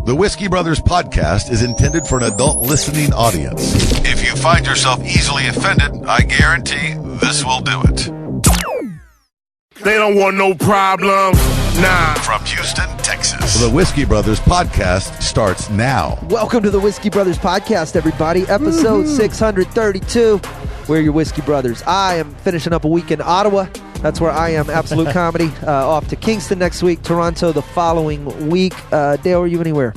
The Whiskey Brothers podcast is intended for an adult listening audience. If you find yourself easily offended, I guarantee this will do it. They don't want no problem. Nah. From Houston, Texas. The Whiskey Brothers podcast starts now. Welcome to the Whiskey Brothers podcast, everybody. Episode 632. We're your Whiskey Brothers. I am finishing up a week in Ottawa. That's where I am. Absolute Comedy. Off to Kingston next week. Toronto the following week. Dale, are you anywhere?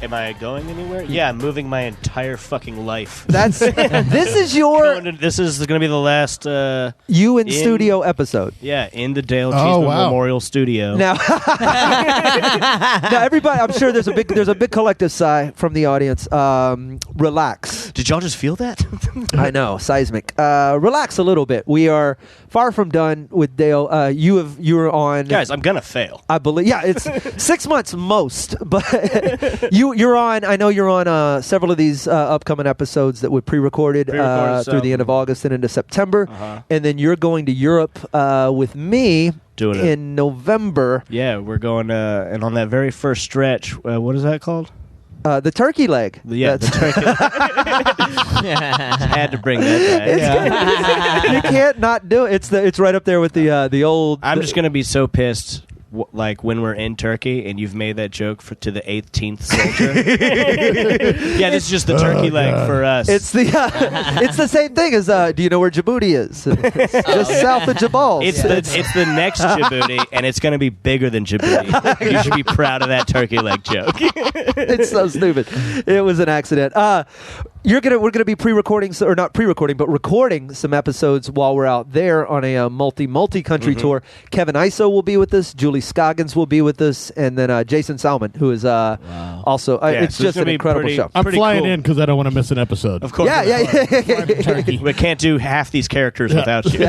Am I going anywhere? Yeah, I'm moving my entire fucking life. This is your... This is going to be the last... you in studio episode. Yeah, in the Dale Cheeseman Memorial Studio. Now, everybody, I'm sure there's a big collective sigh from the audience. Relax. Did y'all just feel that? I know, seismic. Relax a little bit. We are far from done with Dale. You're on... Guys, I'm going to fail. I believe. Yeah, it's 6 months most, but you're on. I know you're on several of these upcoming episodes that were pre-recorded through the end of August and into September, and then you're going to Europe with me in November. Yeah, we're going, and on that very first stretch, what is that called? The turkey leg. Yeah, the turkey leg. Had to bring that back. You can't not do it. It's right up there with the old. I'm just gonna be so pissed. Like when we're in Turkey and you've made that joke to the 18th soldier. Yeah, this is just the turkey leg for us. It's the same thing as do you know where Djibouti is? It's just south of Jabal. It's the next Djibouti, and it's going to be bigger than Djibouti. You should be proud of that turkey leg joke. It's so stupid. It was an accident. We're gonna be pre-recording, or not pre-recording, but recording some episodes while we're out there on a multi-country tour. Kevin Iso will be with us. Julie Scoggins will be with us, and then Jason Salmon, who is also. It's just an incredible show. I'm flying in because I don't want to miss an episode. Of course. Yeah. We can't do half these characters without you.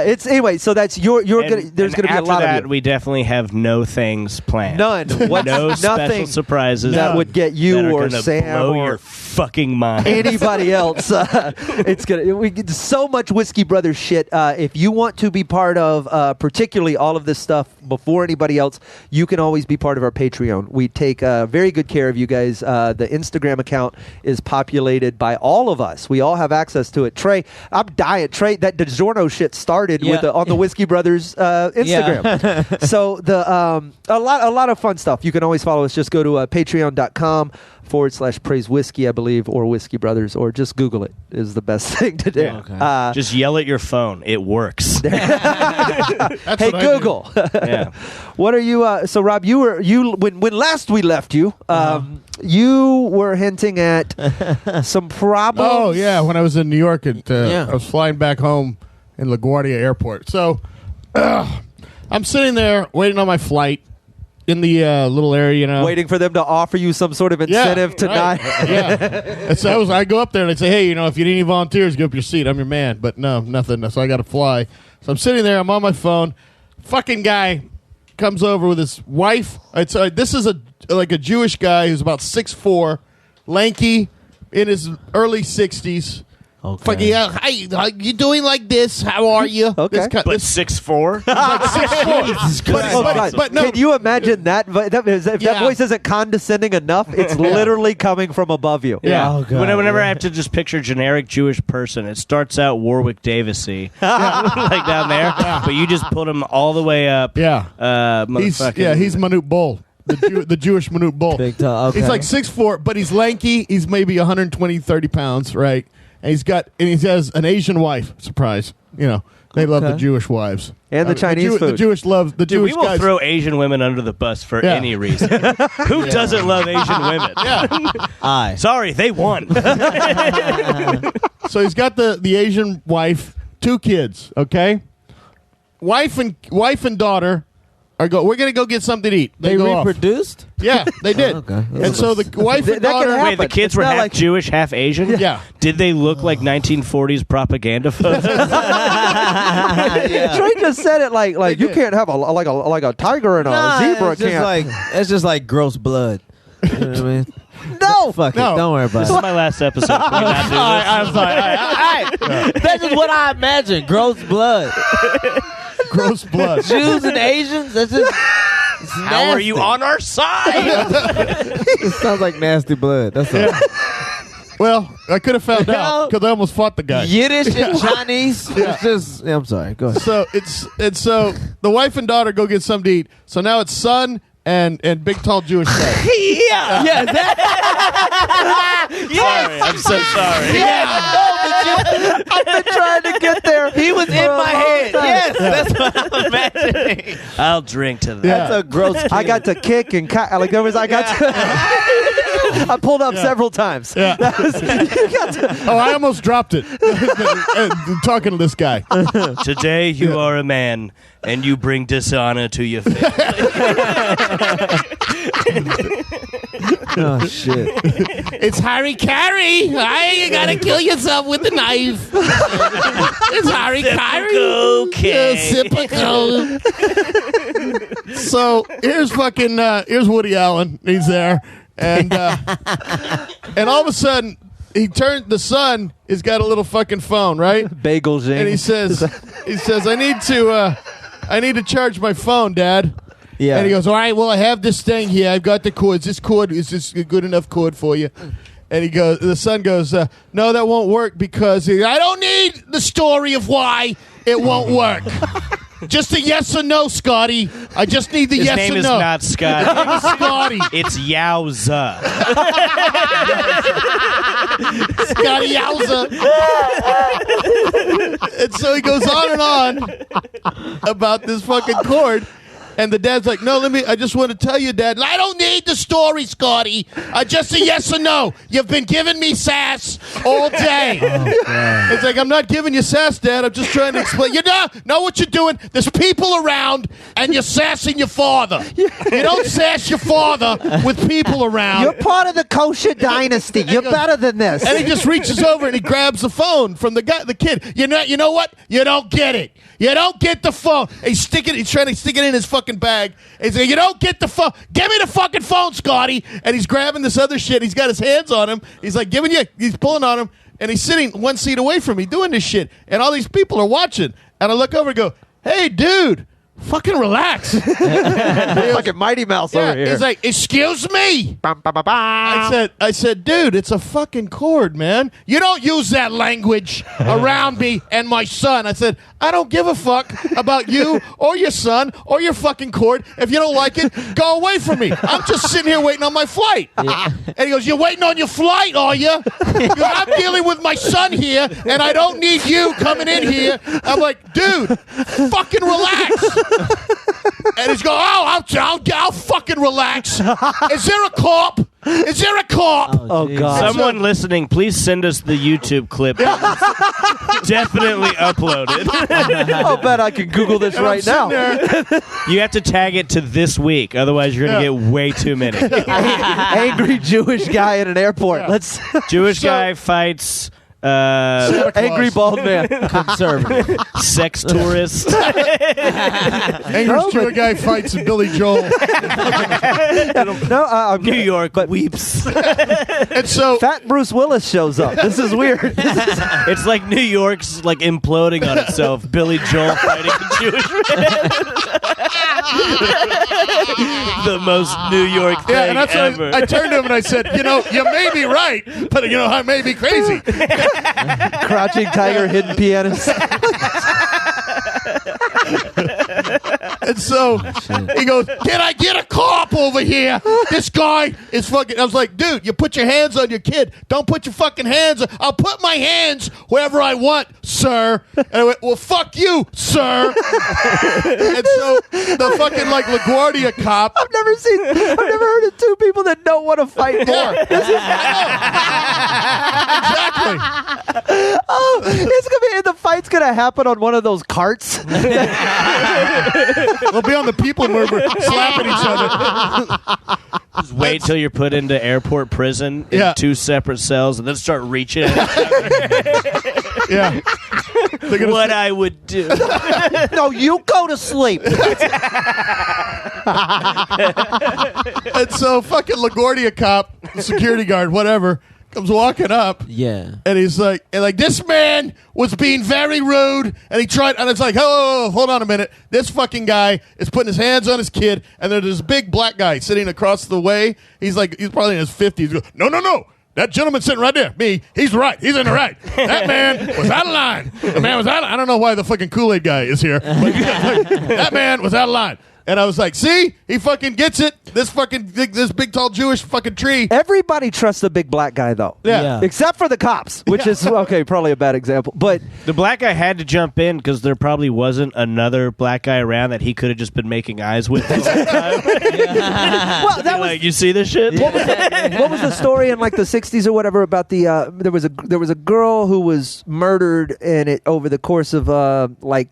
It's anyway. So that's there's going to be a lot that, of you. We definitely have no things planned. None. No special surprises that would get you or Sam blow or your fucking mind. Anybody else. We get so much Whiskey Brothers shit. If you want to be part of particularly all of this stuff before anybody else, you can always be part of our Patreon. We take very good care of you guys. The Instagram account is populated by all of us. We all have access to it. Trey, I'm dying. Trey, that DiGiorno shit started on the Whiskey Brothers Instagram. Yeah. So a lot of fun stuff. You can always follow us. Just go to patreon.com/praise whiskey, I believe, or Whiskey Brothers, or just Google it is the best thing to do. Okay. Just yell at your phone. It works. Hey, Google. Yeah. What are you? So, Rob, when last we left you, you were hinting at some problems. Oh yeah, when I was in New York, I was flying back home in LaGuardia Airport. So I'm sitting there waiting on my flight. In the little area, waiting for them to offer you some sort of incentive to not. And so I go up there and I say, hey, if you need any volunteers, go up your seat. I'm your man. But no, nothing. So I got to fly. So I'm sitting there. I'm on my phone. Fucking guy comes over with his wife. This is a Jewish guy who's about 6'4", lanky, in his early 60s. Okay. Fucking, hi, how you doing like this? How are you? Okay. But 6'4"? He's like 6'4". But no. Can you imagine that? If that voice isn't condescending enough, it's literally coming from above you. Yeah. Oh, God. Whenever I have to just picture generic Jewish person, it starts out Warwick Davis-y, like down there, but you just put him all the way up. Yeah. He's Manute Bol. The Jewish Manute Bol. Big time. Okay. He's like 6'4", but he's lanky. He's maybe 120, 30 pounds, right? And he has an Asian wife. Surprise. They love the Jewish wives. And the Chinese food. The Jewish love the Jewish we will guys. throw Asian women under the bus for any reason. Who doesn't love Asian women? Yeah. Sorry, they won. So he's got the Asian wife, 2 kids, okay? Wife and daughter we're going to go get something to eat. They go off. reproduced? Yeah, they did. Okay. And so the wife and daughter... Wait, the kids were half Jewish, half Asian? Yeah. Did they look like 1940s propaganda photos? Trey just said it like you can't have a tiger and a zebra. It's just like gross blood. You know what I mean? No, fuck no. it. Don't worry about This it. is my last episode. Can we not do this? I'm sorry. That's just what I imagine. Gross blood. Gross blood. Jews and Asians. That's just. How are you on our side? It sounds like nasty blood. That's all. Well, I could have found out because I almost fought the guy. Yiddish and Chinese. It's just. I'm sorry. Go ahead. So so the wife and daughter go get something to eat. So now it's son and big tall Jewish guy. Yeah. Sorry, I'm so sorry. I've been trying to get there. He was in my head. Yes, that's what I'm imagining. I'll drink to that. That's a gross. I got to kick and like there was. I got to. I pulled up several times. Yeah. I almost dropped it talking to this guy. Today you are a man, and you bring dishonor to your family. Oh shit! It's Harry Carey. You gotta kill yourself with a knife. It's Harry Carey. Okay. So here's Woody Allen. He's there, and all of a sudden the son has got a little fucking phone, right? Bagel zing. And he says, I need to charge my phone, Dad. Yeah. And he goes, all right, well, I have this thing here. I've got the cord. Is this a good enough cord for you? And the son goes, no, that won't work because I don't need the story of why it won't work. Just a yes or no, Scotty. I just need the His yes name or is no. not Scott. Scotty. It's Yao Zaa. Scotty Yao Zaa. And so he goes on and on about this fucking cord. And the dad's like, no, I just want to tell you, Dad, I don't need the story, Scotty. Just a yes or no. You've been giving me sass all day. It's like, I'm not giving you sass, Dad. I'm just trying to explain. You know what you're doing? There's people around, and you're sassing your father. You don't sass your father with people around. You're part of the kosher dynasty. You're better than this. And he just reaches over and he grabs the phone from the kid. You know what? You don't get it. You don't get the phone. He's trying to stick it in his fucking bag. He's like, you don't get the phone. Give me the fucking phone, Scotty. And he's grabbing this other shit. He's got his hands on him. He's like he's pulling on him. And he's sitting one seat away from me doing this shit. And all these people are watching. And I look over and go, hey, dude, fucking relax. Fucking Mighty Mouse over here. He's like, excuse me. I said, dude, it's a fucking cord, man. You don't use that language around me and my son. I said, I don't give a fuck about you or your son or your fucking cord. If you don't like it, go away from me. I'm just sitting here waiting on my flight. And he goes, you're waiting on your flight, are you? I'm dealing with my son here, and I don't need you coming in here. I'm like, dude, fucking relax. And he's going, I'll fucking relax. Is there a cop? Is there a cop? Oh, God. Someone listening, please send us the YouTube clip. Definitely upload it. I'll bet I can Google this right now. You have to tag it to this week, otherwise you're going to get way too many. Angry Jewish guy at an airport. Let's Jewish guy fights angry bald man. Conservative. sex tourist. Angry Jewish guy fights Billy Joel. New York weeps. And so Fat Bruce Willis shows up. This is weird. It's like New York's like imploding on itself. Billy Joel fighting a Jewish man. The most New York thing and that's ever. I turned to him and I said, you may be right, but I may be crazy. Crouching Tiger, hidden pianist. And so he goes, can I get a cop over here? This guy is fucking. I was like, dude, you put your hands on your kid. Don't put your fucking hands on. I'll put my hands wherever I want, sir. And I went, well, fuck you, sir. And so the fucking LaGuardia cop. I've never heard of two people that don't want to fight more. Exactly. Oh, it's gonna be, the fight's gonna happen on one of those carts. We'll be on the people mover slapping each other. Just wait till you're put into airport prison in two separate cells and then start reaching at each other. Yeah. What I would do. No, you go to sleep. And so fucking LaGuardia cop, security guard, whatever, comes walking up. Yeah. And he's like, this man was being very rude, and he tried, and it's like, oh, hold on a minute. This fucking guy is putting his hands on his kid, and there's this big black guy sitting across the way. He's probably in his 50s. He goes, no. That gentleman sitting right there, me, he's right. He's in the right. That man was out of line. The man was out of line. I don't know why the fucking Kool-Aid guy is here. But that man was out of line. And I was like, see? He fucking gets it. This big, tall Jewish fucking tree. Everybody trusts the big black guy, though. Yeah. Except for the cops, which is, okay, probably a bad example. But The black guy had to jump in because there probably wasn't another black guy around that he could have just been making eyes with the whole time. well, that was Like, you see this shit? what was the story in like the 60s or whatever about the there was a girl who was murdered and it over the course of like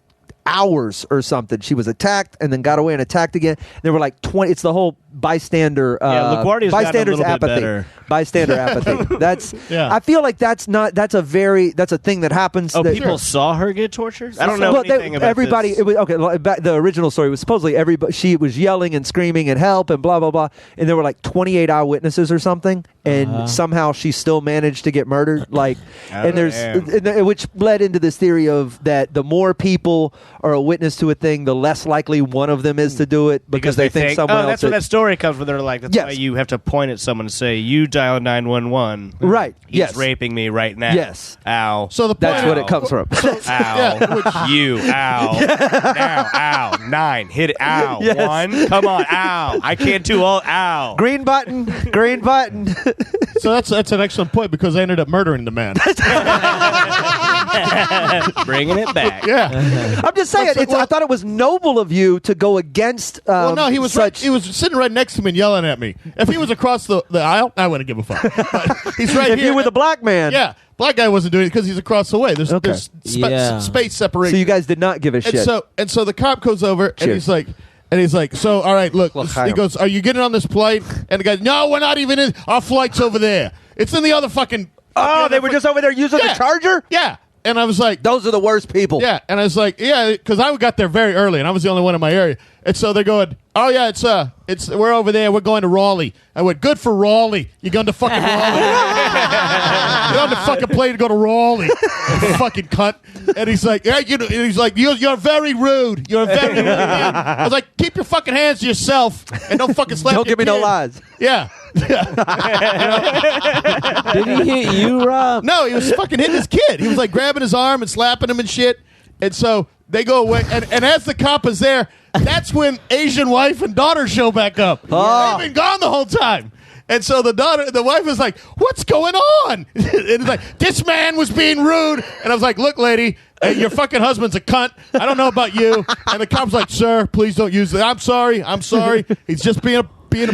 hours or something. She was attacked and then got away and attacked again. There were like 20. It's the whole bystander. LaGuardia's bystander's gotten a little bit apathy. better. Bystander apathy. That's. Yeah. I feel like that's a thing that happens. Oh, that, people saw her get tortured? I don't know Well, anything about everybody. this. It was okay. The original story was supposedly everybody. She was yelling and screaming and help and blah blah blah. And there were like 28 eyewitnesses or something. And somehow she still managed to get murdered. Like, which led into this theory of that the more people are a witness to a thing, the less likely one of them is to do it because they think someone else. That's where that story comes from. They're like, that's Yes. why you have to point at someone and say, "You dial 911." Right. He's Yes. raping me right now. Yes. Ow. So the point That's what it comes from. Ow. You. Ow. Now. Ow. 9. Hit it. Ow. Yes. 1. Come on. Ow. I can't do all. Ow. Green button. Green button. So that's an excellent point because I ended up murdering the man. Bringing it back. Yeah. I'm just saying. I thought it was noble of you to go against. Well, no, he was such. he was sitting right next to me and yelling at me. If he was across the aisle, I wouldn't give a fuck. But he's right If here. you were the black man. Yeah. Black guy wasn't doing it because he's across the way. There's Yeah. space separation. So you guys did not give a shit. And so the cop goes over Cheers. and he's like, so all right, look. L'chaim. He goes, are you getting on this flight? And the guy, no, we're not even in. Our flight's over there. It's in the other fucking. Oh, they were just over there using the charger? Yeah. And I was like, Those are the worst people. yeah. And I was like, yeah, because I got there very early, and I was the only one in my area. And so they're going, oh yeah, it's we're over there. We're going to Raleigh. I went, good for Raleigh. You're going to fucking Raleigh. You're on the fucking plane to go to Raleigh. You fucking cunt. And he's like, yeah, you're very rude. You're very rude man. I was like, keep your fucking hands to yourself and don't fucking slap. Don't your give me no kid." lies. Yeah. Did he hit you, Rob? No, he was fucking hitting his kid. He was like grabbing his arm and slapping him and shit. And so they go away. And as the cop is there, that's when Asian wife and daughter show back up. Oh. They've been gone the whole time. And so the wife is like, what's going on? And it's like, this man was being rude. And I was like, look, lady, your fucking husband's a cunt. I don't know about you. And the cop's like, sir, please don't use that. I'm sorry. He's just being a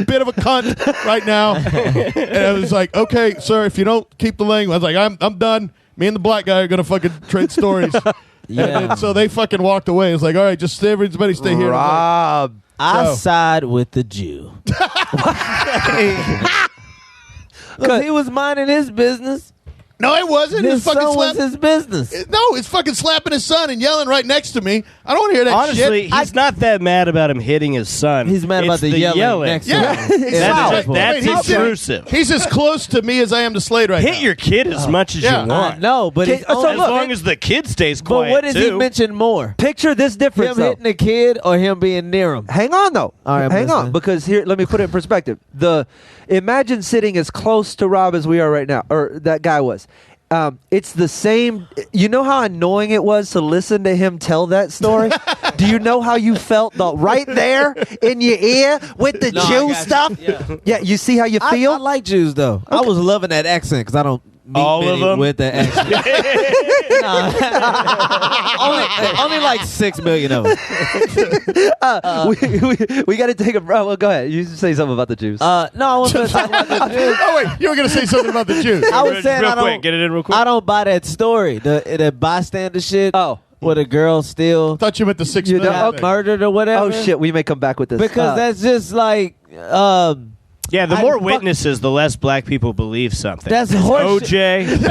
bit of a cunt right now. And I was like, okay, sir, if you don't keep the language. I was like, I'm done. Me and the black guy are going to fucking trade stories. Yeah. And so they fucking walked away. It's like, all right, just everybody stay here. Rob. I So- side with the Jew. Because he was minding his business. No, it wasn't. His It's fucking son was slap. his business. No, it's fucking slapping his son and yelling right next to me. I don't want to hear that Honestly, shit. he's not that mad about him hitting his son. He's mad about It's the yelling next to Yeah. him. That's, Wow. that's He's- intrusive. He's as close to me as I am to Slade right now. Hit your kid as much as Yeah. you want. No, but Okay, it's so only, as look, long as the kid stays quiet, but what does he too. mention more? Picture this difference, Him though. hitting a kid or him being near him? Hang on, though. All right, I'm hang on, listening. because here, let me put it in perspective. Imagine sitting as close to Rob as we are right now, or that guy was. It's the same. You know how annoying it was to listen to him tell that story? Do you know how you felt right there in your ear with the No, I Jew got stuff? you. Yeah, you see how you feel? I like Jews though. I was loving that accent because I don't meet All of many them? with that accent. only like 6 million of them. we got to take a. Well, go ahead. You say something about the Jews. No, I was going to talk about the Jews. Oh, wait. You were going to say something about the Jews. I was saying real I don't. quick, get it in real quick. I don't buy that story. The bystander shit. Oh. Where the girl still Thought you meant the 6 You million. don't- got murdered or whatever. Oh shit, we may come back with this Because that's just like. Yeah, the I more fuck- witnesses, the less black people believe something. That's horse OJ, Bill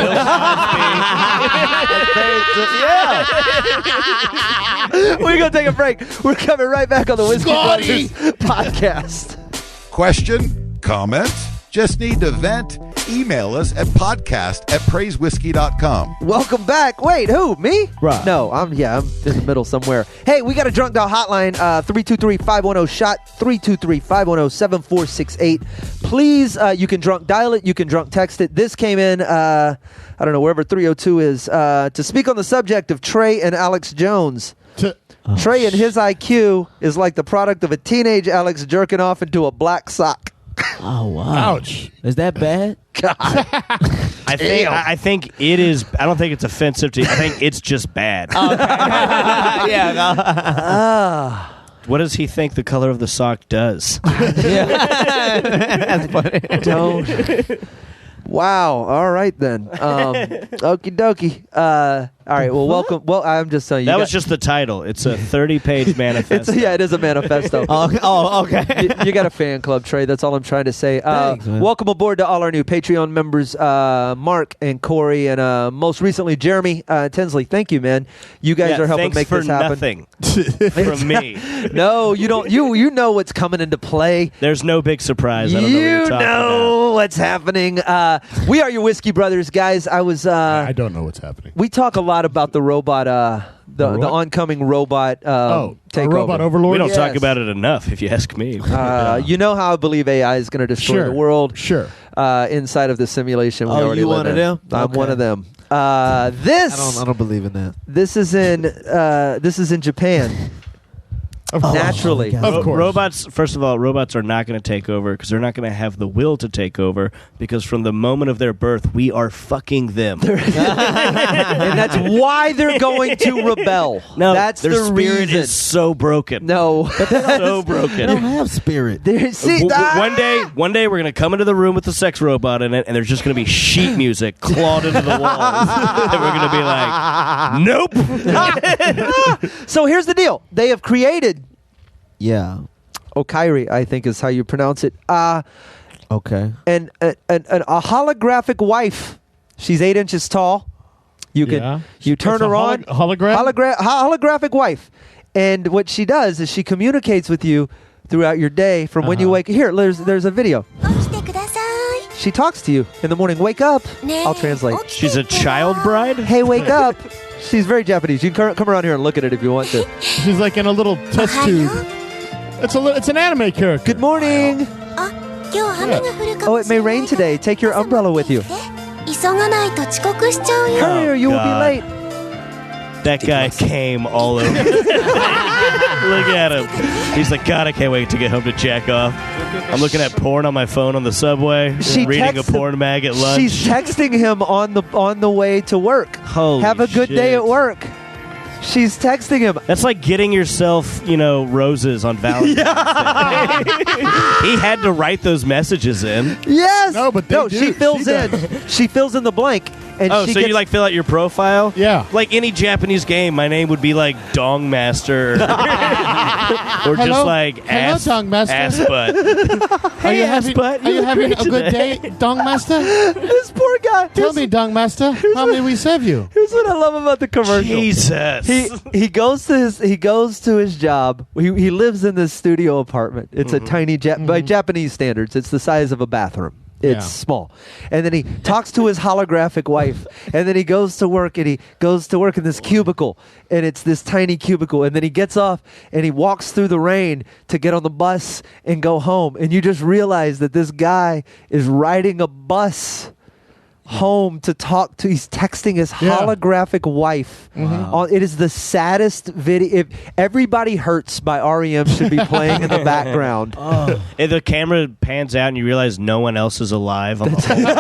Cosby. We're gonna take a break. We're coming right back on the Whiskey Scotty! Brothers podcast. Question? Comment? Just need to vent? email us at podcast@praisewhiskey.com. Welcome back. Wait, who? Me? Right. No, I'm in the middle somewhere. Hey, we got a Drunk Dial hotline, 323-510-SHOT, 323-510-7468. Please, you can drunk dial it, you can drunk text it. This came in, I don't know, wherever 302 is, to speak on the subject of Trey and Alex Jones. Trey and his IQ is like the product of a teenage Alex jerking off into a black sock. Oh wow! Ouch. Is that bad? God. I think it is. I don't think it's offensive to you. I think it's just bad. Yeah. No. What does he think the color of the sock does? That's funny. Don't. Wow. All right then. Okie dokie. All right. Well, welcome. Well, I'm just telling you. That was just the title. It's a 30-page manifesto. It is a manifesto. Okay. You got a fan club, Trey. That's all I'm trying to say. Thanks, man. Welcome aboard to all our new Patreon members, Mark and Corey, and most recently Jeremy Tinsley. Thank you, man. You guys are helping make this happen. Nothing from me. No, you don't. You know what's coming into play. There's no big surprise. I don't know what you're talking about. What's happening. We are your Whiskey Brothers, guys. I don't know what's happening. We talk a lot about the robot, the oncoming robot takeover. Robot overlord? We don't Yes. talk about it enough, if you ask me. You know how I believe AI is going to destroy the world. Sure. Inside of the simulation we already you live one in. of them? I'm Okay. one of them. I don't believe in that. This is in Japan. Of course. Naturally. Of course. Robots, first of all, robots are not going to take over because they're not going to have the will to take over because from the moment of their birth, we are fucking them. And that's why they're going to rebel. No, that's their the spirit reason. is so broken. No. So They broken. don't have spirit. One day we're gonna come into the room with the sex robot in it, and there's just gonna be sheet music clawed into the walls, and we're gonna be like, nope. So here's the deal. They have created Yeah. Okairi, I think is how you pronounce it. Okay. And a holographic wife. She's 8 inches tall. You can Yeah. you turn It's a her on. hologram? Holographic wife. And what she does is she communicates with you throughout your day from when you wake. Here, there's a video. She talks to you in the morning. Wake up. I'll translate. She's a child bride. Hey, wake up. She's very Japanese. You can come around here and look at it if you want to. She's like in a little test tube. It's an anime character. Good morning. Oh, it may rain today. Take your umbrella with you. Hurry or you will be God. late. That guy came all over. Look at him. He's like, God, I can't wait to get home to jack off. I'm looking at porn on my phone on the subway, She reading a texts porn mag at lunch. She's texting him on the way to work. Holy Have a good day shit. at work. She's texting him. That's like getting yourself, roses on Valentine's Day. He had to write those messages in. Yes. No, but they do. she fills She in. does. She fills in the blank. And Oh, she so gets, you fill out your profile? Yeah. Like any Japanese game, my name would be like Dong Master, or just Hello? like Hello, ass, Dong Master. ass butt. Are you ass having, butt, are you you having a look good today. day, Dong Master? this poor guy. Tell me, Dong Master, how may we serve you? Here's what I love about the commercial. Jesus. He goes to his job. He lives in this studio apartment. It's a tiny by Japanese standards. It's the size of a bathroom. It's small. And then he talks to his holographic wife. And then he goes to work in this cubicle. And it's this tiny cubicle. And then he gets off and he walks through the rain to get on the bus and go home. And you just realize that this guy is riding a bus home to talk to. He's texting his holographic wife. It is the saddest video. If Everybody Hurts by REM should be playing in the background. And the camera pans out and you realize no one else is alive on the whole world.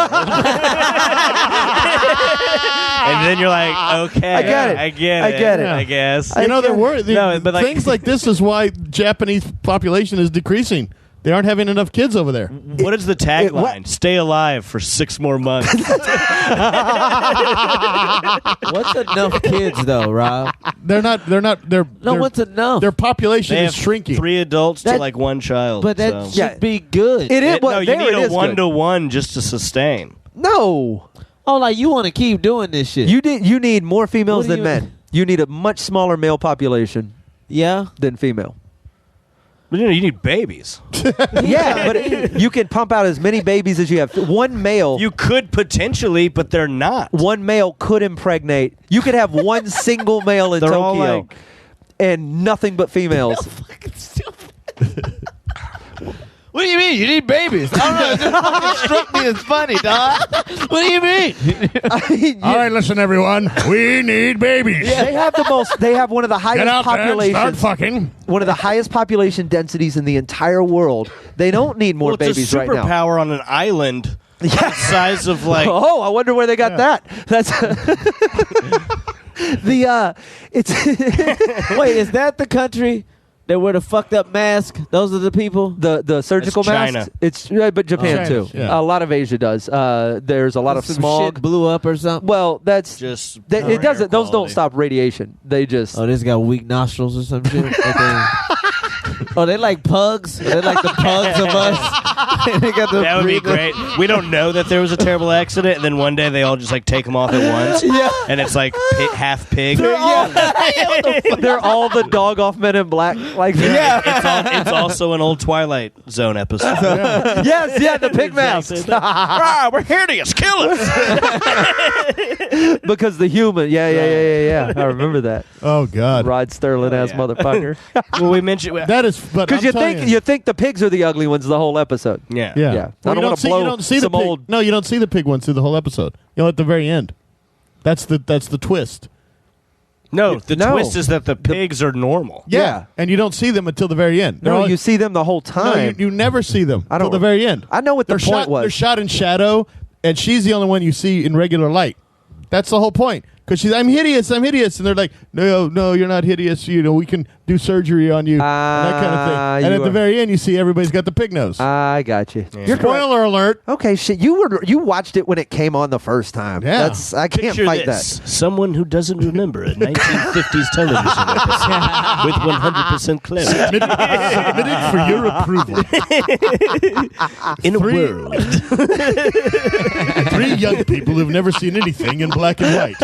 And then you're like, okay, I get it. I get it. Yeah. I guess. There were but like- things like this is why Japanese population is decreasing. They aren't having enough kids over there. What is the tagline? Stay alive for 6 more months. What's enough kids though, Rob? What's enough? Their population They is have shrinking. 3 adults to That- like 1 child. But that so. should be good. It is. No, you there need it a is good. 1-to-1 just to sustain. No, Oh, like you want to keep doing this shit? you need more females What do than you- men. You need a much smaller male population Yeah. than female. But you need babies. Yeah, but you can pump out as many babies as you have. One male. You could potentially, but they're not. One male could impregnate. You could have one single male in They're Tokyo all like- and nothing but females. What do you mean? You need babies? I don't know. It just fucking struck me as funny, dog. What do you mean? I mean, All right, listen, everyone. We need babies. they have the most. They have one of the Get highest out there and start populations. fucking. One of the highest population densities in the entire world. They don't need more Well, babies it's a right now. superpower on an island the size of like. Oh, I wonder where they got that. That's it's Wait, is that the country that wear the fucked up mask? Those are the people? the surgical That's masks. China. It's but Japan China, too. yeah. A lot of Asia does. There's a lot of Some smog. shit blew up or something? Well, that's Just it doesn't. Those don't quality. stop radiation. They just. Oh, this got weak nostrils or some shit? Oh, they like pugs? They like the pugs of us? They got the That would be breathing- great. We don't know that there was a terrible accident, and then one day they all just like take them off at once. Yeah. And it's like half pig. They're all the dog off Men in Black. Like It's also an old Twilight Zone episode. yes, yeah, the pig masks. Ah, we're hideous. Kill us. Because the human. Yeah. I remember that. Oh, God. Rod Sterling ass yeah. motherfucker. Well, we mentioned. That is, but Because I'm telling you think the pigs are the ugly ones the whole episode. Yeah. Yeah. Yeah. Well, I don't you wanna see, blow you don't see the some pig. old- No, you don't see the pig ones through the whole episode. You know, at the very end. That's the twist. No, the No. twist is that the pigs are normal. Yeah. And you don't see them until the very end. They're No, all- you see them the whole No, time. you never see them I until don't- the very end. I know what the They're point shot, was. They're shot in shadow, and she's the only one you see in regular light. That's the whole point. Because she's, I'm hideous, and they're like, no, you're not hideous. You know, we can do surgery on you, and that kind of thing. And you at the are- very end, you see everybody's got the pig nose. I got you. You're correct. Spoiler alert. Okay, shit. You watched it when it came on the first time. Yeah. I can't Picture fight this. Someone who doesn't remember a 1950s television episode with 100% clarity. Submitted for your approval. In a Three- world. 3 young people who've never seen anything in black and white.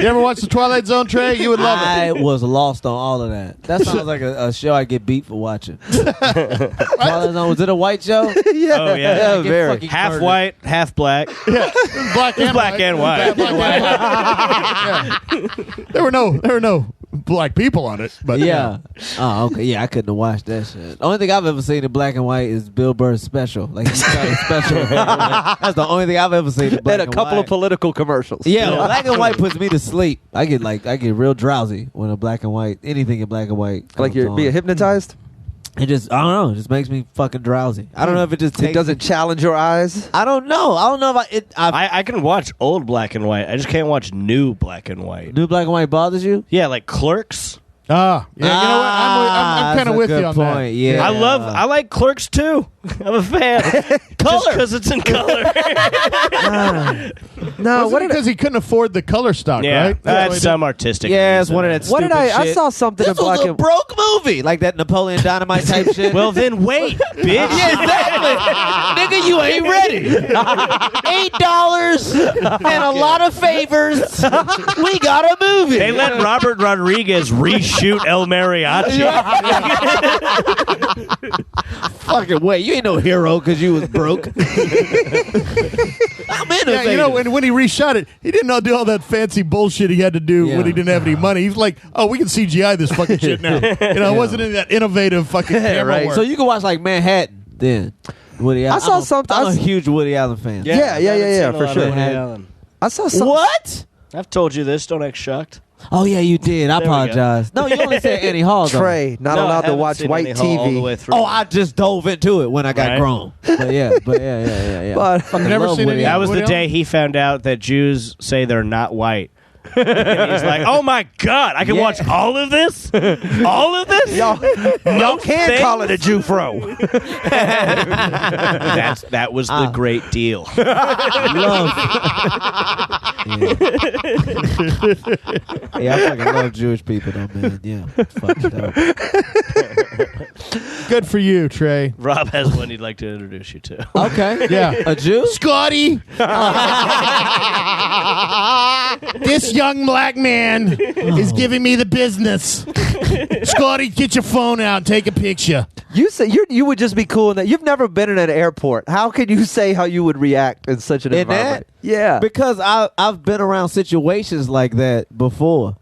You ever watch the Twilight Zone, Trey? You would love it. I was lost on all of that. That sounds like a show I get beat for watching. Twilight Zone, was it a white show? yeah. Oh, yeah. Yeah, I get very. fucking Half murdered. white, half black. Black and Black white. and white. Black and white. Yeah. There were no black people on it, but Yeah. Oh, okay. Yeah, I couldn't have watched that shit. The only thing I've ever seen in black and white is Bill Burr's special. Like he's got a special. That's the only thing I've ever seen in black And a couple white. of political commercials. Yeah, black and white puts me to sleep. I get real drowsy when a black and white, anything in black and white. Like comes you're on. being hypnotized. It just, I don't know. It just makes me fucking drowsy. I don't know if it just takes. It doesn't challenge your eyes. I don't know. I don't know if I can watch old black and white. I just can't watch new black and white. new black and white bothers you. Yeah, like Clerks. yeah. You know what? I'm kind that's of a with you good on point. that. Yeah, I like Clerks too. I'm a fan. Color, because it's in color. No, Was what it did I, because he couldn't afford the color stock, Yeah, right? that's why he some artistic. Yeah, it's reason. one of that. what did I shit. saw something This in was black a and broke movie, like that Napoleon Dynamite type shit. Well, then wait, bitch. yeah, exactly. Nigga, you ain't ready. $8 and a lot of favors. We got a movie. They let Robert Rodriguez reshoot El Mariachi. fucking way. You ain't no hero because you was broke. I'm innovative. Yeah, you know, when he reshot it, he didn't do all that fancy bullshit he had to do when he didn't have any money. He was like, "Oh, we can CGI this fucking shit now." It wasn't in that innovative fucking camera right. work. So you can watch like Manhattan then. Woody Allen. I saw something- I'm I a s- huge Woody Allen fan. Yeah, I haven't seen a for lot sure. of Woody Allen. I saw something. What? I've told you this. Don't act shocked. Oh yeah, you did. I There we go. apologize. No, you only said Annie Hall. though. Trey, not No, I allowed to haven't watch seen white Annie Hall all the way TV. through. Oh, I just dove into it when I got Right. grown. But yeah. But Fucking Never love seen Woody any- That Allen. was Woody the day he found out that Jews say they're not white. And he's like, "Oh my God, I can Yeah. watch all of this, all of this." y'all can things. call it a Jew fro. That was the great deal. Love. Yeah, I fucking love Jewish people though, man. Yeah, it's fucking dope. Good for you, Trey. Rob has one he'd like to introduce you to. Okay. Yeah. A Jew? Scotty. This young black man is giving me the business. Scotty, get your phone out and take a picture. You say you would just be cool in that. You've never been in an airport. How can you say how you would react in such an environment? Yeah, because I've been around situations like that before.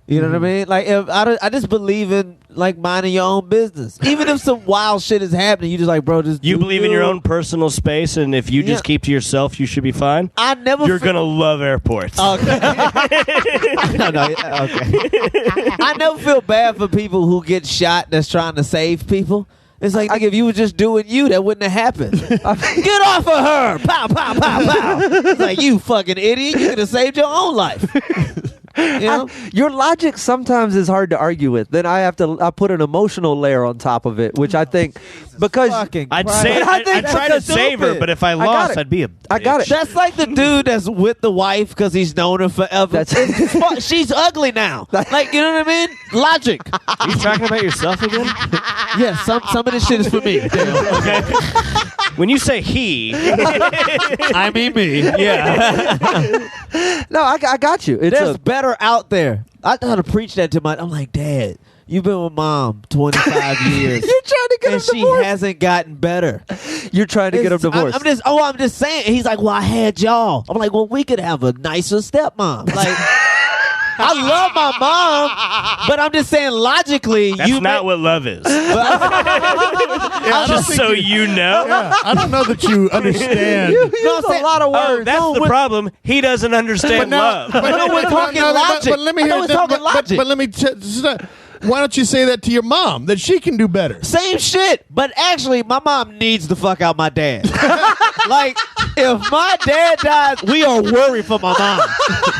You know what I mean? Like, if I just believe in like minding your own business. Even if some wild shit is happening, you just like, bro, just you believe in your own personal space, and if you just keep to yourself, you should be fine. You're gonna love airports. Okay. Okay. I never feel bad for people who get shot that's trying to save people. It's like, nigga, if you were just doing you, that wouldn't have happened. Get off of her! Pow, pow, pow, pow. It's like, you fucking idiot. You could have saved your own life. You know? Your logic sometimes is hard to argue with. Then I put an emotional layer on top of it, which I think because I'd try to save her, but if I lost, I'd be a bitch. I got it. That's like the dude that's with the wife because he's known her forever. She's ugly now. Like, you know what I mean? Logic. Are you talking about yourself again? Yeah, some of this shit is for me. Okay. When you say he, I mean me. Yeah. No, I got you. There's better out there. I try to preach that to I'm like, Dad, you've been with Mom 25 years. You're trying to get him divorced. She hasn't gotten better. You're trying to get him divorced. I'm just saying. He's like, well, I had y'all. I'm like, well, we could have a nicer stepmom. Like, I love my mom, but I'm just saying logically. That's not what love is. Just so you know. Yeah, I don't know that you understand. You use a lot of words. That's the problem. He doesn't understand love. But we're talking logic. But let me hear but let me. Why don't you say that to your mom that she can do better? Same shit, but actually, my mom needs to fuck out my dad. Like, if my dad dies, we are worried for my mom.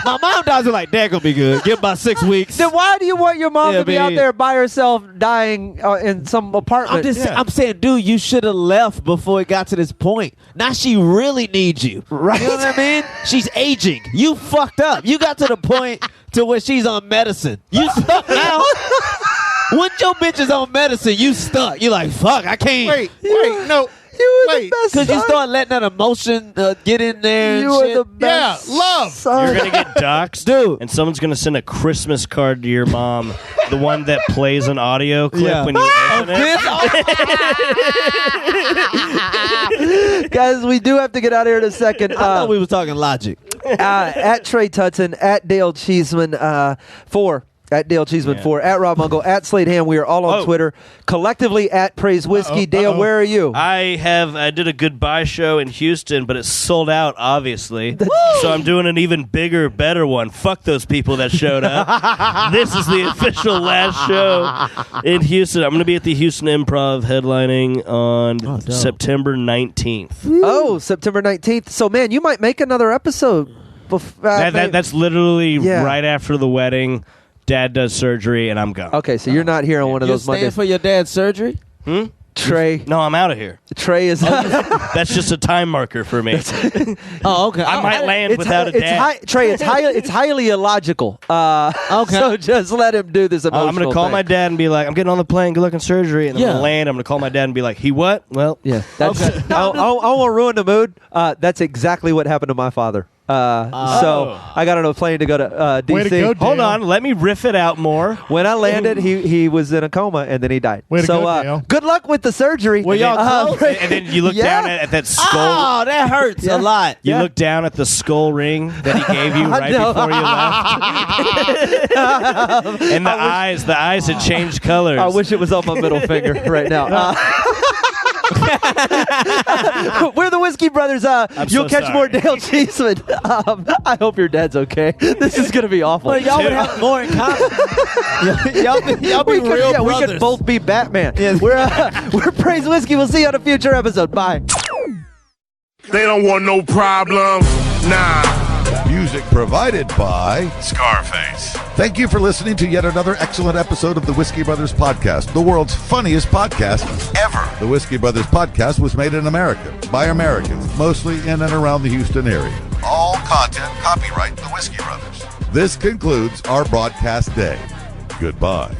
My mom dies, we're like, Dad gonna be good. Give about 6 weeks. Then why do you want your mom to be out there by herself dying in some apartment? I'm saying, dude, you should have left before it got to this point. Now she really needs you. Right. You know what I mean? She's aging. You fucked up. You got to the point to where she's on medicine. You stuck now. When your bitch is on medicine, you stuck. You're like, fuck, I can't. Wait, no. You were the best Because son. you start letting that emotion get in there. You were the best. Yeah, love. Son. You're going to get doxxed, Dude. and someone's going to send a Christmas card to your mom, the one that plays an audio clip when you open it. Guys, we do have to get out of here in a second. I thought we was talking logic. At Trey Tutson, at Dale Cheeseman 4. At Dale Cheeseman 4, at Rob Mungo, at Slade Ham. We are all on Twitter. Collectively at Praise Whiskey. Dale, where are you? I did a goodbye show in Houston, but it's sold out, obviously. So I'm doing an even bigger, better one. Fuck those people that showed up. This is the official last show in Houston. I'm going to be at the Houston Improv headlining on September 19th. September 19th. So, man, you might make another episode. That's literally right after the wedding. Dad does surgery, and I'm gone. Okay, so you're not here on one of those Mondays. You're staying for your dad's surgery? Trey. No, I'm out of here. Trey is. That's just a time marker for me. Okay. I might land without a dad. Trey, it's highly illogical. Okay. So just let him do this emotional I'm going to call my dad and be like, I'm getting on the plane, good luck in surgery. And I'm going to land. I'm going to call my dad and be like, he what? Well, yeah. That's, I won't ruin the mood. That's exactly what happened to my father. So I got on a plane to go to D.C. Way to go, Hold on, let me riff it out more. When I landed, he was in a coma and then he died. Way to go, Dale. Good luck with the surgery. Well, y'all close? And then you look down at that skull. Oh, that hurts a lot. You look down at the skull ring that he gave you right before you left. And the eyes had changed colors. I wish it was on my middle finger right now. We're the Whiskey Brothers. You'll catch more Dale Cheeseman. I hope your dad's okay. This is going to be awful. Well, y'all would have more in common. y'all be real brothers. We could both be Batman. Yes. We're Praise Whiskey. We'll see you on a future episode. Bye. They don't want no problems. Nah. Music provided by Scarface. Thank you for listening to yet another excellent episode of the Whiskey Brothers Podcast, the world's funniest podcast ever. The Whiskey Brothers Podcast was made in America by Americans, mostly in and around the Houston area. All content copyright the Whiskey Brothers. This concludes our broadcast day. Goodbye.